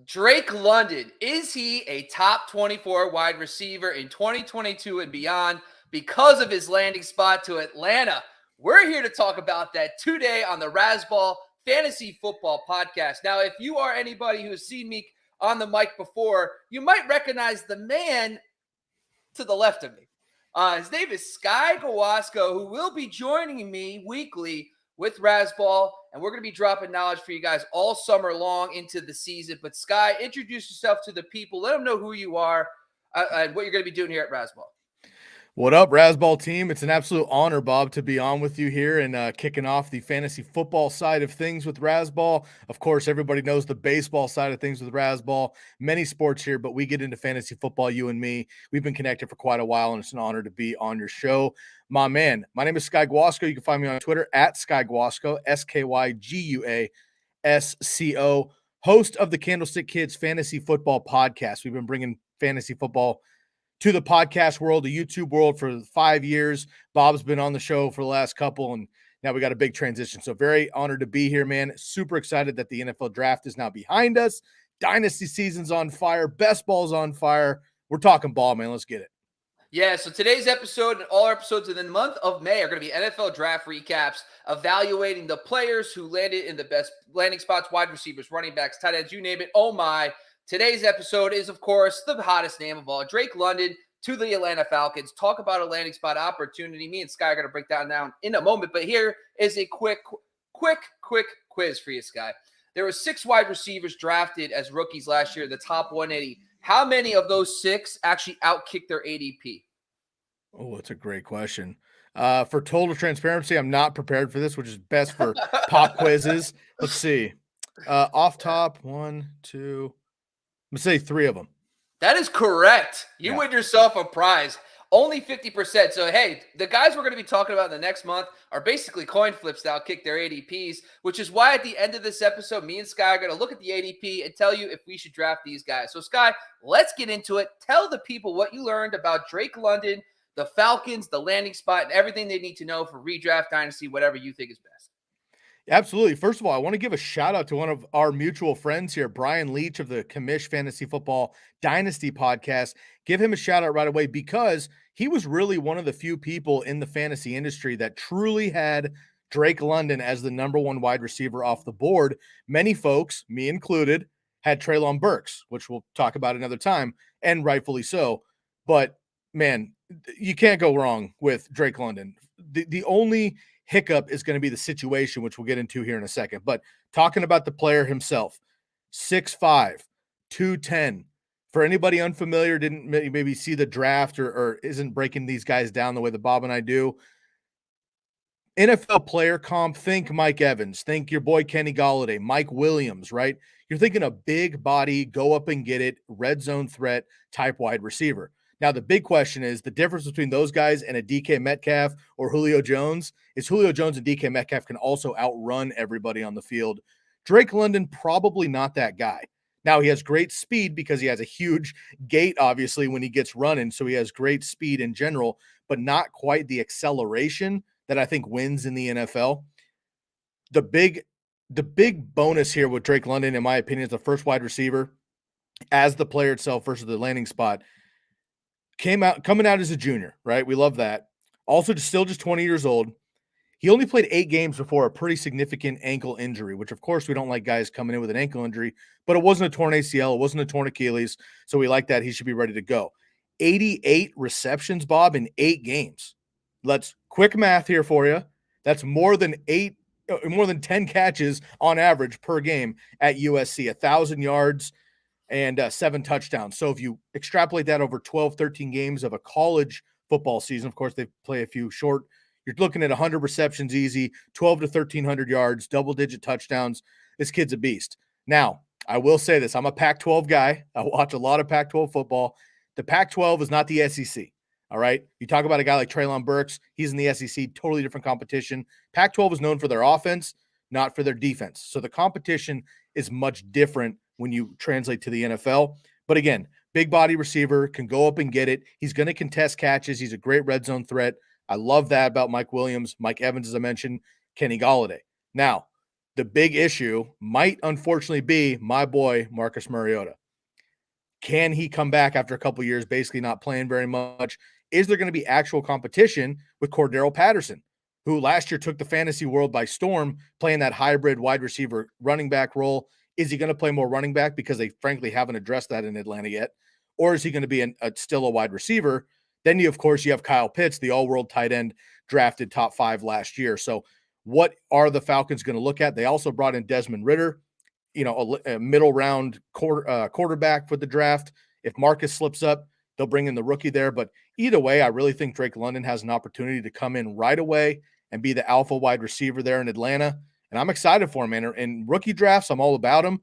Drake London, is he a top 24 wide receiver in 2022 and beyond because of his landing spot to Atlanta? We're here to talk about that today on the Razzball Fantasy Football Podcast. Now, if you are anybody who has seen me on the mic before, you might recognize the man to the left of me. His name is Sky Gawasko, who will be joining me weekly with Razzball, and we're going to be dropping knowledge for you guys all summer long into the season. But Sky, introduce yourself to the people. Let them know who you are and what you're going to be doing here at Razzball. What up, Razzball Team? It's an absolute honor, Bob, to be on with you here and kicking off the fantasy football side of things with Razzball. Of course, everybody knows the baseball side of things with Razzball. Many sports here, but we get into fantasy football, you and me. We've been connected for quite a while, and it's an honor to be on your show. My man, my name is Sky Guasco. You can find me on Twitter at Sky Guasco, SkyGuasco, host of the Candlestick Kids Fantasy Football Podcast. We've been bringing fantasy football to the podcast world, the YouTube world for 5 years. Bob's been on the show for the last couple, and now we got a big transition. So very honored to be here, man. Super excited that the NFL draft is now behind us. Dynasty season's on fire. Best ball's on fire. We're talking ball, man. Let's get it. Yeah, so today's episode and all our episodes in the month of May are going to be NFL draft recaps, evaluating the players who landed in the best landing spots, wide receivers, running backs, tight ends, you name it. Oh my. Today's episode is, of course, the hottest name of all, Drake London to the Atlanta Falcons. Talk about a landing spot opportunity. Me and Sky are going to break that down in a moment, but here is a quick quiz for you, Sky. There were 6 wide receivers drafted as rookies last year, the top 180. How many of those 6 actually outkicked their ADP? Oh, that's a great question. For total transparency, I'm not prepared for this, which is best for pop quizzes. Let's see. Off top, 1, 2... I'm going to say 3 of them. That is correct. You win yourself a prize. Only 50%. So, hey, the guys we're going to be talking about in the next month are basically coin flips that kick their ADPs, which is why at the end of this episode, me and Sky are going to look at the ADP and tell you if we should draft these guys. So, Sky, let's get into it. Tell the people what you learned about Drake London, the Falcons, the landing spot, and everything they need to know for redraft, dynasty, whatever you think is best. Absolutely. First of all, I want to give a shout out to one of our mutual friends here, Brian Leach of the Commish Fantasy Football Dynasty podcast. Give him a shout out right away because he was really one of the few people in the fantasy industry that truly had Drake London as the number 1 wide receiver off the board. Many folks, me included, had Treylon Burks, which we'll talk about another time, and rightfully so. But man, you can't go wrong with Drake London. The only hiccup is going to be the situation, which we'll get into here in a second. But talking about the player himself, 6'5", 210. For anybody unfamiliar, didn't maybe see the draft or isn't breaking these guys down the way that Bob and I do. NFL player comp, think Mike Evans, think your boy Kenny Golladay, Mike Williams, right? You're thinking a big body, go up and get it, red zone threat type wide receiver. Now, the big question is the difference between those guys and a DK Metcalf or Julio Jones is Julio Jones and DK Metcalf can also outrun everybody on the field. Drake London, probably not that guy. Now, he has great speed because he has a huge gait, obviously, when he gets running. So he has great speed in general, but not quite the acceleration that I think wins in the NFL. The big bonus here with Drake London, in my opinion, is the first wide receiver as the player itself versus the landing spot. Coming out as a junior, right? We love that. Also, still just 20 years old. He only played 8 games before a pretty significant ankle injury, which, of course, we don't like guys coming in with an ankle injury, but it wasn't a torn ACL. It wasn't a torn Achilles, so we like that. He should be ready to go. 88 receptions, Bob, in 8 games. Let's quick math here for you. That's more than 10 catches on average per game at USC, 1,000 yards and 7 touchdowns. So if you extrapolate that over 12, 13 games of a college football season, of course, they play a few short. You're looking at 100 receptions easy, 12 to 1,300 yards, double-digit touchdowns. This kid's a beast. Now, I will say this. I'm a Pac-12 guy. I watch a lot of Pac-12 football. The Pac-12 is not the SEC, all right? You talk about a guy like Treylon Burks. He's in the SEC, totally different competition. Pac-12 is known for their offense, not for their defense. So the competition is much different when you translate to the NFL. But again, big body receiver, can go up and get it. He's going to contest catches. He's a great red zone threat. I love that about Mike Williams, Mike Evans, as I mentioned, Kenny Golladay. Now, The big issue might unfortunately be my boy, Marcus Mariota. Can he come back after a couple years, basically not playing very much? Is there going to be actual competition with Cordero Patterson, who last year took the fantasy world by storm, playing that hybrid wide receiver running back role? Is he going to play more running back because they frankly haven't addressed that in Atlanta yet? Or is he going to be still a wide receiver? Then of course, you have Kyle Pitts, the all-world tight end drafted top 5 last year. So what are the Falcons going to look at? They also brought in Desmond Ridder, a middle round quarterback for the draft. If Marcus slips up, they'll bring in the rookie there. But either way, I really think Drake London has an opportunity to come in right away and be the alpha wide receiver there in Atlanta. And I'm excited for him, man. In rookie drafts, I'm all about him.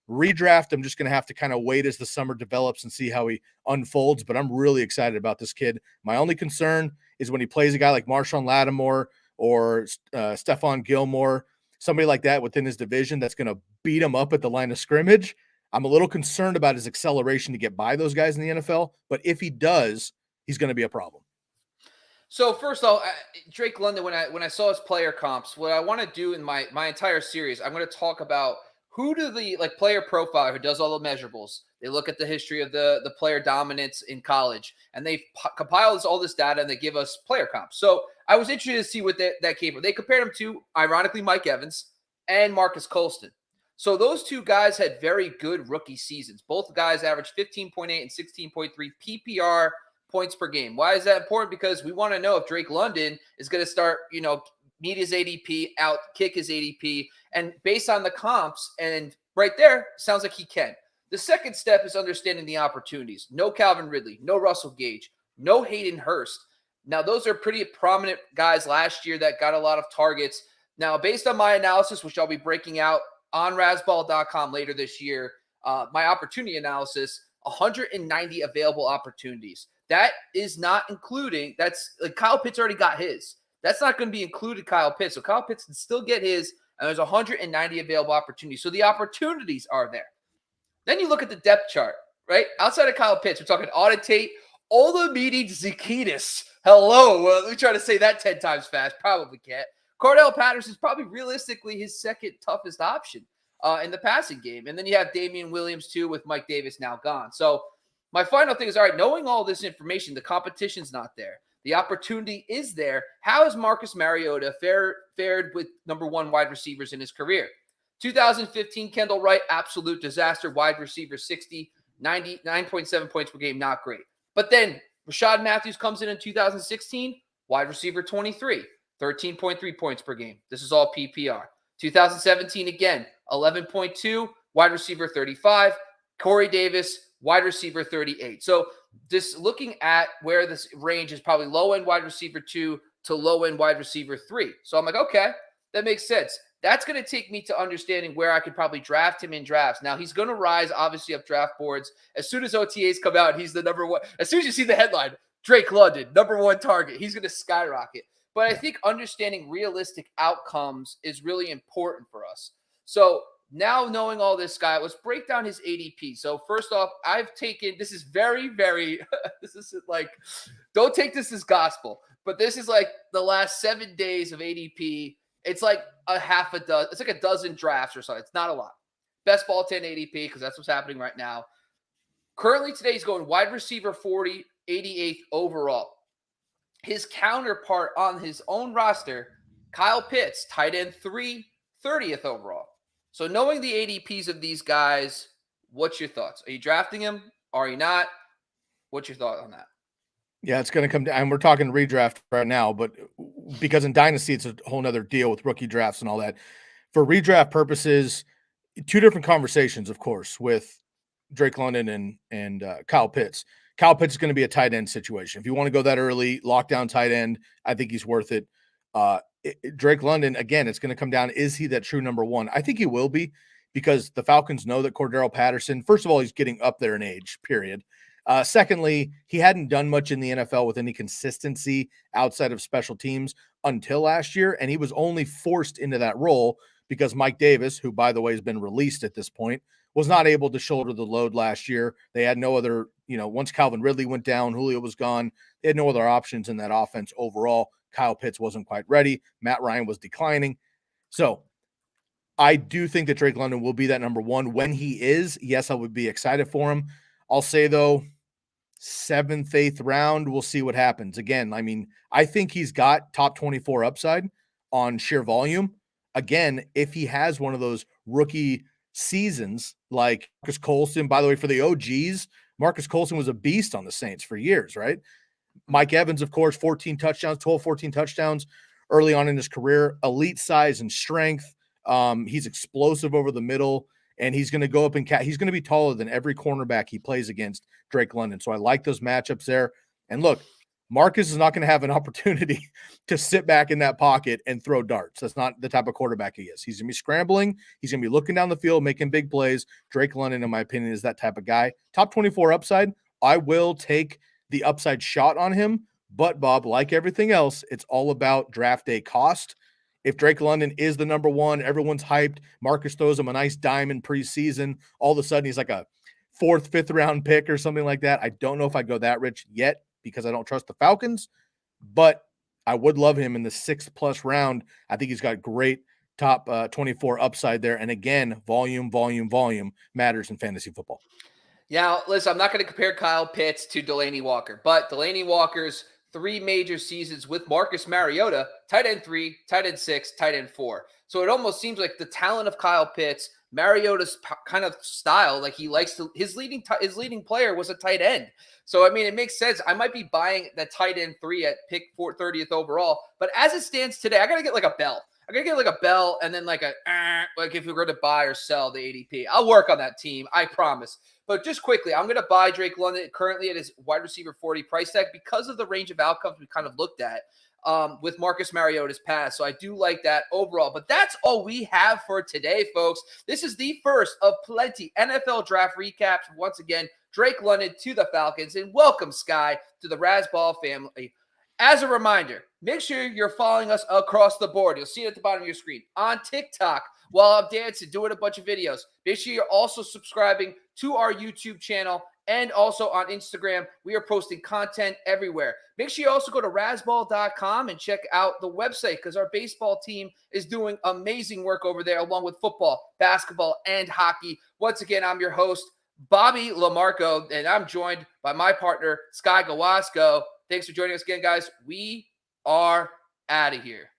Redraft, I'm just going to have to kind of wait as the summer develops and see how he unfolds. But I'm really excited about this kid. My only concern is when he plays a guy like Marshawn Lattimore or Stephon Gilmore, somebody like that within his division that's going to beat him up at the line of scrimmage. I'm a little concerned about his acceleration to get by those guys in the NFL. But if he does, he's going to be a problem. So first off, Drake London, when I saw his player comps, what I want to do in my entire series, I'm going to talk about who do the player profile who does all the measurables. They look at the history of the player dominance in college, and they compile all this data and they give us player comps. So I was interested to see what that came from. They compared him to, ironically, Mike Evans and Marcus Colston. So those two guys had very good rookie seasons. Both guys averaged 15.8 and 16.3 PPR points per game. Why is that important? Because we want to know if Drake London is going to start, meet his ADP, out kick his ADP, and based on the comps, and right there, sounds like he can. The second step is understanding the opportunities. No Calvin Ridley, no Russell Gage, no Hayden Hurst. Now, those are pretty prominent guys last year that got a lot of targets. Now, based on my analysis, which I'll be breaking out on Razzball.com later this year, my opportunity analysis, 190 available opportunities. That is not including, Kyle Pitts already got his. That's not going to be included Kyle Pitts. So Kyle Pitts can still get his, and there's 190 available opportunities. So the opportunities are there. Then you look at the depth chart, right? Outside of Kyle Pitts, we're talking Audit Tate, Olamide Zaccheaus. Hello. Well, let me try to say that 10 times fast. Probably can't. Cordell Patterson is probably realistically his second toughest option in the passing game. And then you have Damian Williams, too, with Mike Davis now gone. So my final thing is, all right, knowing all this information, the competition's not there. The opportunity is there. How has Marcus Mariota fared with number 1 wide receivers in his career? 2015, Kendall Wright, absolute disaster. Wide receiver 60, 99.7 points per game, not great. But then Rashad Matthews comes in 2016, wide receiver 23, 13.3 points per game. This is all PPR. 2017, again, 11.2, wide receiver 35. Corey Davis, wide receiver 38. So just looking at where this range is, probably low-end wide receiver 2 to low-end wide receiver 3. So I'm like, okay, that makes sense. That's going to take me to understanding where I could probably draft him in drafts. Now, he's going to rise, obviously, up draft boards. As soon as OTAs come out, he's the number 1. As soon as you see the headline, Drake London, number 1 target, he's going to skyrocket. But I think understanding realistic outcomes is really important for us. So now knowing all this guy, let's break down his ADP. So first off, I've taken, this is very, very, this is like, don't take this as gospel, but this is like the last 7 days of ADP. It's like a half a dozen, it's like a dozen drafts or so. It's not a lot. Best ball 10 ADP, because that's what's happening right now. Currently today, he's going wide receiver 40, 88th overall. His counterpart on his own roster, Kyle Pitts, tight end 3, 30th overall. So knowing the ADPs of these guys, what's your thoughts? Are you drafting him? Are you not? What's your thought on that? Yeah, it's going to come down. And we're talking redraft right now, but because in Dynasty, it's a whole nother deal with rookie drafts and all that. For redraft purposes, 2 different conversations, of course, with Drake London and Kyle Pitts. Kyle Pitts is going to be a tight end situation. If you want to go that early, lockdown tight end, I think he's worth it. Drake London, again, it's going to come down. Is he that true number 1? I think he will be, because the Falcons know that Cordero Patterson, first of all, he's getting up there in age, period. Secondly, he hadn't done much in the NFL with any consistency outside of special teams until last year, and he was only forced into that role because Mike Davis, who, by the way, has been released at this point, was not able to shoulder the load last year. They had no other, once Calvin Ridley went down, Julio was gone. They had no other options in that offense overall. Kyle Pitts wasn't quite ready. Matt Ryan was declining. So I do think that Drake London will be that number one. When he is, yes, I would be excited for him. I'll say, though, 7th, 8th round, we'll see what happens. Again, I mean, I think he's got top 24 upside on sheer volume. Again, if he has one of those rookie seasons like Marcus Colston, by the way, for the OGs, Marcus Colston was a beast on the Saints for years, right? Mike Evans, of course, 14 touchdowns, 14 touchdowns early on in his career, elite size and strength. He's explosive over the middle, and he's going to go up and he's going to be taller than every cornerback he plays against, Drake London. So I like those matchups there. And look, Marcus is not going to have an opportunity to sit back in that pocket and throw darts. That's not the type of quarterback he is. He's going to be scrambling. He's going to be looking down the field, making big plays. Drake London, in my opinion, is that type of guy. Top 24 upside. I will take the upside shot on him. But, Bob, like everything else, it's all about draft day cost. If Drake London is the number one, everyone's hyped. Marcus throws him a nice diamond preseason. All of a sudden, he's like a 4th, 5th round pick or something like that. I don't know if I'd go that rich yet because I don't trust the Falcons, but I would love him in the 6th+ round. I think he's got great top 24 upside there. And again, volume matters in fantasy football. Yeah, listen, I'm not going to compare Kyle Pitts to Delanie Walker, but Delanie Walker's 3 major seasons with Marcus Mariota, tight end 3, tight end 6, tight end 4. So it almost seems like the talent of Kyle Pitts, Mariota's kind of style, like he likes to, his leading player was a tight end. So, I mean, it makes sense. I might be buying that tight end 3 at pick 30th overall, but as it stands today, I got to get like a Bell. I'm going to get like a Bell and then like if we're going to buy or sell the ADP. I'll work on that team, I promise. But just quickly, I'm going to buy Drake London currently at his wide receiver 40 price tag because of the range of outcomes we kind of looked at with Marcus Mariota's pass. So I do like that overall. But that's all we have for today, folks. This is the first of plenty NFL draft recaps. Once again, Drake London to the Falcons, and welcome, Sky, to the Razzball family. As a reminder, make sure you're following us across the board. You'll see it at the bottom of your screen. On TikTok, while I'm dancing, doing a bunch of videos. Make sure you're also subscribing to our YouTube channel and also on Instagram. We are posting content everywhere. Make sure you also go to razzball.com and check out the website because our baseball team is doing amazing work over there along with football, basketball, and hockey. Once again, I'm your host, Bobby Lamarco, and I'm joined by my partner, Sky Gawasco. Thanks for joining us again, guys. We are out of here.